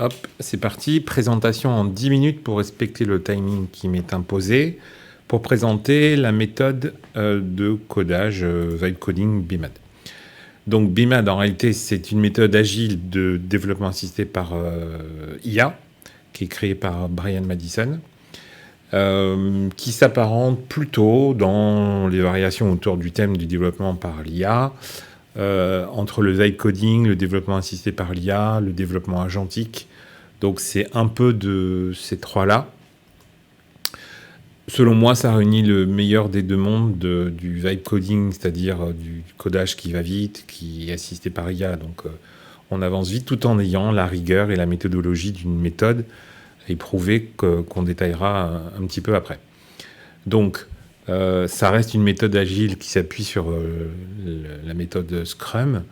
Hop, c'est parti. Présentation en 10 minutes pour respecter le timing qui m'est imposé. Pour présenter la méthode de codage Vibe Coding BIMAD. Donc BIMAD, en réalité, c'est une méthode agile de développement assisté par IA, qui est créée par Brian Madison, qui s'apparente plutôt dans les variations autour du thème du développement par l'IA, entre le Vibe Coding, le développement assisté par l'IA, le développement agentique. Donc c'est un peu de ces trois-là. Selon moi, ça réunit le meilleur des deux mondes du vibe coding, c'est-à-dire du codage qui va vite, qui est assisté par IA. Donc, on avance vite tout en ayant la rigueur et la méthodologie d'une méthode éprouvée qu'on détaillera un petit peu après. Donc, ça reste une méthode agile qui s'appuie sur la méthode Scrum.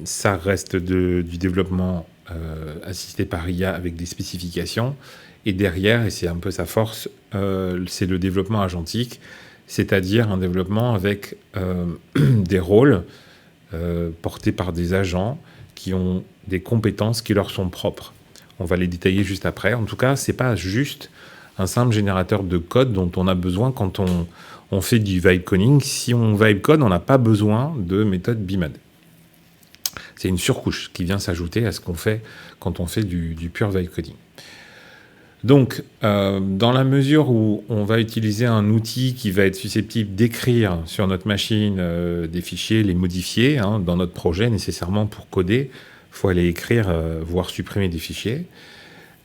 Ça reste du développement assisté par IA avec des spécifications. Et derrière, et c'est un peu sa force, c'est le développement agentique, c'est-à-dire un développement avec des rôles portés par des agents qui ont des compétences qui leur sont propres. On va les détailler juste après. En tout cas, c'est pas juste un simple générateur de code dont on a besoin quand on fait du vibe coding. Si on vibe code, on n'a pas besoin de méthode BIMAD. C'est une surcouche qui vient s'ajouter à ce qu'on fait quand on fait du pur vibe coding. Donc, dans la mesure où on va utiliser un outil qui va être susceptible d'écrire sur notre machine des fichiers, les modifier dans notre projet, nécessairement pour coder, il faut aller écrire, voire supprimer des fichiers.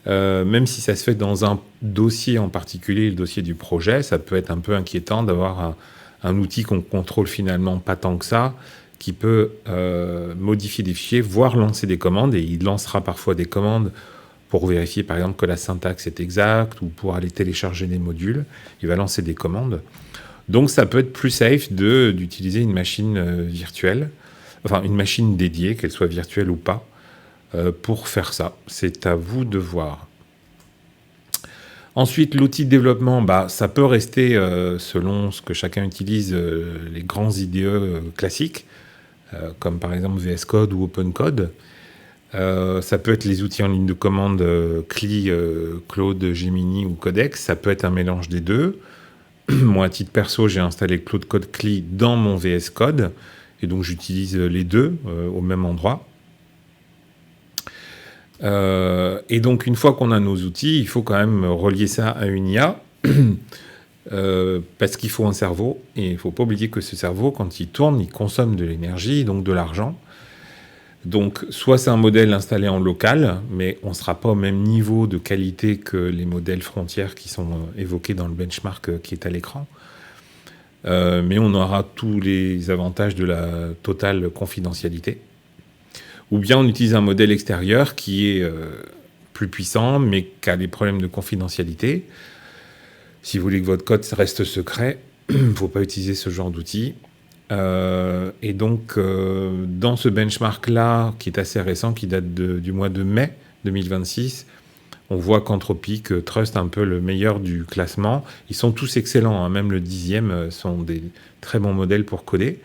Même si ça se fait dans un dossier en particulier, le dossier du projet, ça peut être un peu inquiétant d'avoir un outil qu'on contrôle finalement pas tant que ça, qui peut modifier des fichiers, voire lancer des commandes, et il lancera parfois des commandes pour vérifier par exemple que la syntaxe est exacte ou pour aller télécharger des modules. Il va lancer des commandes. Donc ça peut être plus safe d'utiliser une machine virtuelle, enfin une machine dédiée, qu'elle soit virtuelle ou pas, pour faire ça. C'est à vous de voir. Ensuite, l'outil de développement, ça peut rester, selon ce que chacun utilise, les grands IDE classiques, comme par exemple VS Code ou OpenCode. Ça peut être les outils en ligne de commande CLI, Claude, Gemini ou Codex. Ça peut être un mélange des deux. Moi, à titre perso, j'ai installé Claude Code CLI dans mon VS Code. Et donc, j'utilise les deux au même endroit. Et donc, une fois qu'on a nos outils, il faut quand même relier ça à une IA. Parce qu'il faut un cerveau. Et il ne faut pas oublier que ce cerveau, quand il tourne, il consomme de l'énergie, donc de l'argent. Donc, soit c'est un modèle installé en local, mais on ne sera pas au même niveau de qualité que les modèles frontières qui sont évoqués dans le benchmark qui est à l'écran. Mais on aura tous les avantages de la totale confidentialité. Ou bien on utilise un modèle extérieur qui est plus puissant, mais qui a des problèmes de confidentialité. Si vous voulez que votre code reste secret, il ne faut pas utiliser ce genre d'outil. Et donc, dans ce benchmark-là, qui est assez récent, qui date du mois de mai 2026, on voit qu'Anthropic trust un peu le meilleur du classement. Ils sont tous excellents, même le 10e sont des très bons modèles pour coder.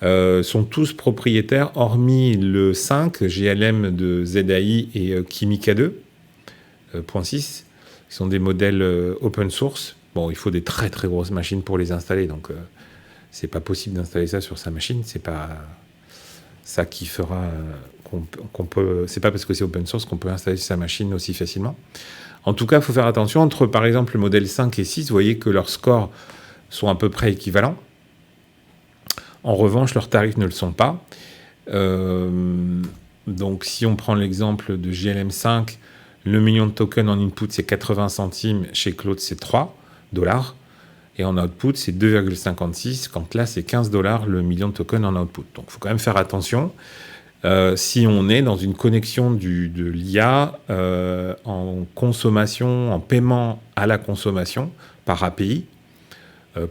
Sont tous propriétaires, hormis le 5, GLM de ZAI et Kimika 2.6, qui sont des modèles open source. Bon, il faut des très très grosses machines pour les installer, donc c'est pas possible d'installer ça sur sa machine. C'est pas ça qui fera qu'on peut. C'est pas parce que c'est open source qu'on peut installer sur sa machine aussi facilement. En tout cas, il faut faire attention entre, par exemple, le modèle 5 et 6. Vous voyez que leurs scores sont à peu près équivalents. En revanche, leurs tarifs ne le sont pas. Donc, si on prend l'exemple de GLM5, le million de tokens en input, c'est 80 centimes. Chez Claude, c'est $3. Et en output, c'est 2,56, quand là, c'est $15 le million de tokens en output. Donc, il faut quand même faire attention. Si on est dans une connexion de l'IA en consommation, en paiement à la consommation par API,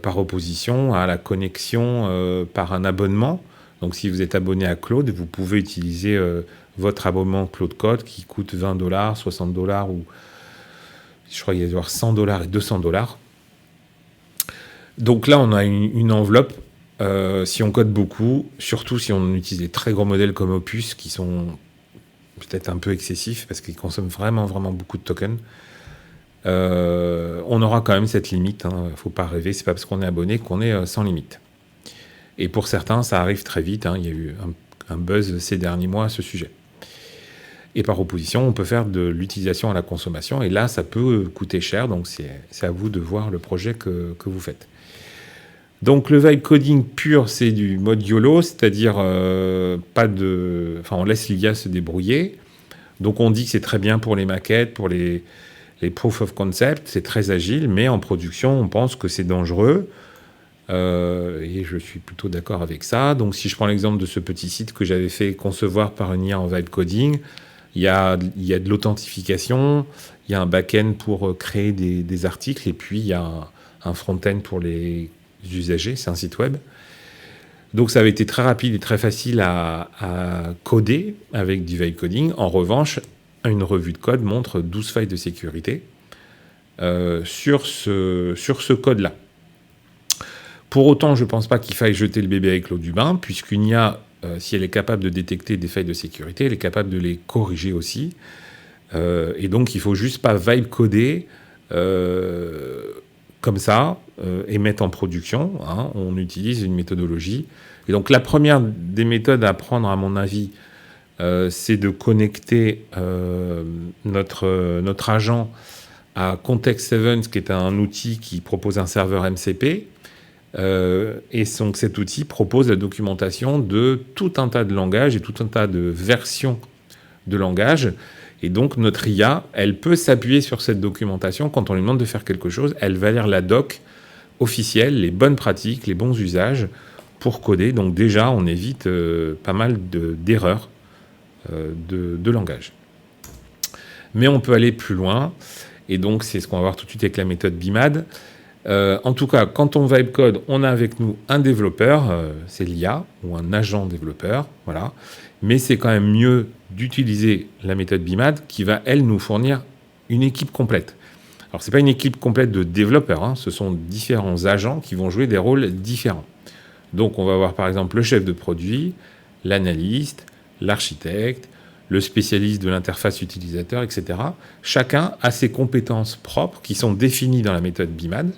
par opposition à la connexion par un abonnement. Donc, si vous êtes abonné à Claude, vous pouvez utiliser votre abonnement Claude Code qui coûte $20, $60 ou je crois qu'il va y avoir $100 et $200. Donc là, on a une enveloppe. Si on code beaucoup, surtout si on utilise des très gros modèles comme Opus, qui sont peut-être un peu excessif parce qu'il consomme vraiment, vraiment beaucoup de tokens. On aura quand même cette limite. Hein. Faut pas rêver. C'est pas parce qu'on est abonné qu'on est sans limite. Et pour certains, ça arrive très vite. Hein. Il y a eu un buzz ces derniers mois à ce sujet. Et par opposition, on peut faire de l'utilisation à la consommation. Et là, ça peut coûter cher. Donc, c'est à vous de voir le projet que vous faites. Donc, le vibe coding pur, c'est du mode YOLO, c'est-à-dire on laisse l'IA se débrouiller. Donc, on dit que c'est très bien pour les maquettes, pour les proof of concept, c'est très agile, mais en production, on pense que c'est dangereux. Et je suis plutôt d'accord avec ça. Donc, si je prends l'exemple de ce petit site que j'avais fait concevoir par une IA en vibe coding, il y a de l'authentification, il y a un back-end pour créer des articles, et puis il y a un front-end pour les usagers, c'est un site web. Donc ça avait été très rapide et très facile à coder avec du vibe coding. En revanche, une revue de code montre 12 failles de sécurité sur ce code-là. Pour autant, je ne pense pas qu'il faille jeter le bébé avec l'eau du bain, puisqu'une IA, si elle est capable de détecter des failles de sécurité, elle est capable de les corriger aussi. Et donc, il ne faut juste pas vibe coder comme ça et mettre en production. Hein. On utilise une méthodologie. Et donc, la première des méthodes à prendre, à mon avis, c'est de connecter notre agent à Context7, qui est un outil qui propose un serveur MCP. Et donc cet outil propose la documentation de tout un tas de langages et tout un tas de versions de langage. Et donc notre IA, elle peut s'appuyer sur cette documentation quand on lui demande de faire quelque chose. Elle va lire la doc officielle, les bonnes pratiques, les bons usages pour coder. Donc déjà, on évite pas mal d'erreurs de langage. Mais on peut aller plus loin. Et donc c'est ce qu'on va voir tout de suite avec la méthode BIMAD. En tout cas, quand on vibe code, on a avec nous un développeur, c'est l'IA, ou un agent développeur, voilà. Mais c'est quand même mieux d'utiliser la méthode BIMAD qui va, elle, nous fournir une équipe complète. Alors, ce n'est pas une équipe complète de développeurs, hein, ce sont différents agents qui vont jouer des rôles différents. Donc, on va avoir par exemple le chef de produit, l'analyste, l'architecte, le spécialiste de l'interface utilisateur, etc. Chacun a ses compétences propres qui sont définies dans la méthode BIMAD.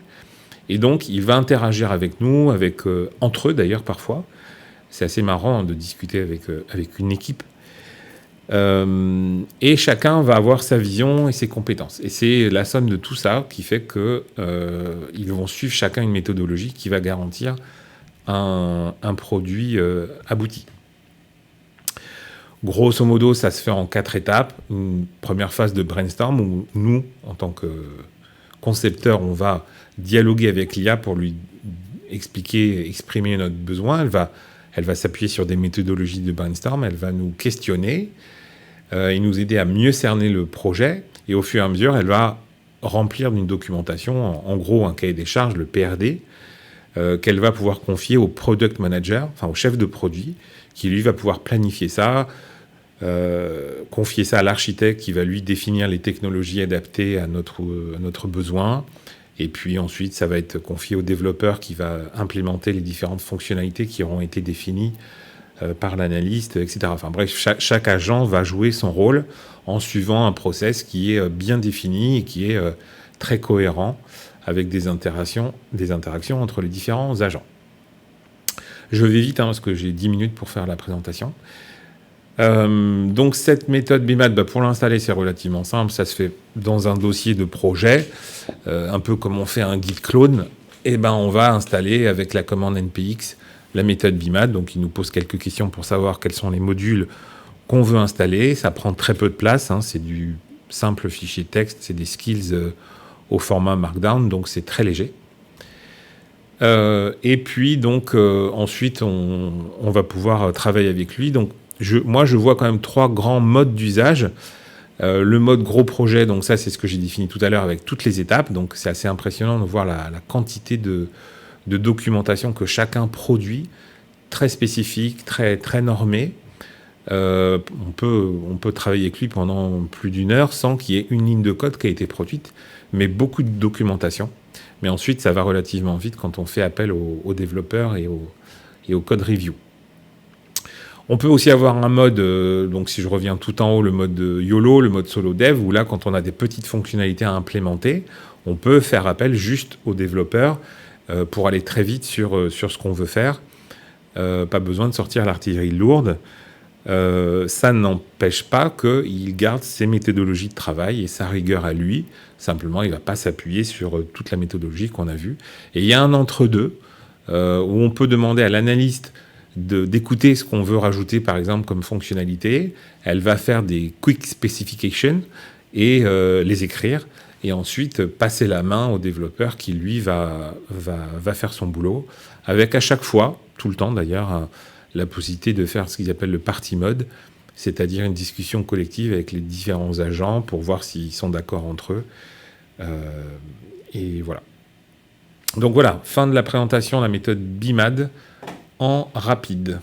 Et donc, il va interagir avec nous, entre eux d'ailleurs parfois. C'est assez marrant de discuter avec une équipe. Et chacun va avoir sa vision et ses compétences. Et c'est la somme de tout ça qui fait qu'ils vont suivre chacun une méthodologie qui va garantir un produit abouti. Grosso modo, ça se fait en 4 étapes. Une première phase de brainstorm où nous, en tant que concepteurs, on va dialoguer avec l'IA pour lui exprimer notre besoin. Elle va s'appuyer sur des méthodologies de brainstorm, elle va nous questionner et nous aider à mieux cerner le projet. Et au fur et à mesure, elle va remplir d'une documentation, en gros un cahier des charges, le PRD, qu'elle va pouvoir confier au product manager, enfin au chef de produit, qui lui va pouvoir planifier ça, confier ça à l'architecte qui va lui définir les technologies adaptées à notre besoin. Et puis ensuite, ça va être confié au développeur qui va implémenter les différentes fonctionnalités qui auront été définies par l'analyste, etc. Enfin bref, chaque agent va jouer son rôle en suivant un process qui est bien défini et qui est très cohérent avec des interactions entre les différents agents. Je vais vite parce que j'ai 10 minutes pour faire la présentation. Donc cette méthode BIMAD, pour l'installer, c'est relativement simple. Ça se fait dans un dossier de projet, un peu comme on fait un Git clone. Et on va installer avec la commande npx la méthode BIMAD. Donc il nous pose quelques questions pour savoir quels sont les modules qu'on veut installer. Ça prend très peu de place. C'est du simple fichier texte. C'est des skills au format Markdown, donc c'est très léger. Et puis donc ensuite on va pouvoir travailler avec lui. Donc moi je vois quand même 3 grands modes d'usage. Le mode gros projet, donc ça c'est ce que j'ai défini tout à l'heure avec toutes les étapes. Donc c'est assez impressionnant de voir la quantité de documentation que chacun produit, très spécifique, très très normée. On peut travailler avec lui pendant plus d'1 heure sans qu'il y ait une ligne de code qui a été produite, mais beaucoup de documentation. Mais ensuite, ça va relativement vite quand on fait appel aux développeurs et au code review. On peut aussi avoir un mode, donc si je reviens tout en haut, le mode YOLO, le mode solo dev, où là, quand on a des petites fonctionnalités à implémenter, on peut faire appel juste aux développeurs pour aller très vite sur ce qu'on veut faire. Pas besoin de sortir l'artillerie lourde. Ça n'empêche pas qu'il garde ses méthodologies de travail et sa rigueur à lui. Simplement, il ne va pas s'appuyer sur toute la méthodologie qu'on a vue. Et il y a un entre-deux où on peut demander à l'analyste d'écouter ce qu'on veut rajouter, par exemple, comme fonctionnalité. Elle va faire des quick specifications et les écrire. Et ensuite, passer la main au développeur qui, lui, va faire son boulot. Avec à chaque fois, tout le temps d'ailleurs, la possibilité de faire ce qu'ils appellent le party mode, c'est-à-dire une discussion collective avec les différents agents pour voir s'ils sont d'accord entre eux. Et voilà. Donc voilà, fin de la présentation de la méthode BIMAD en rapide.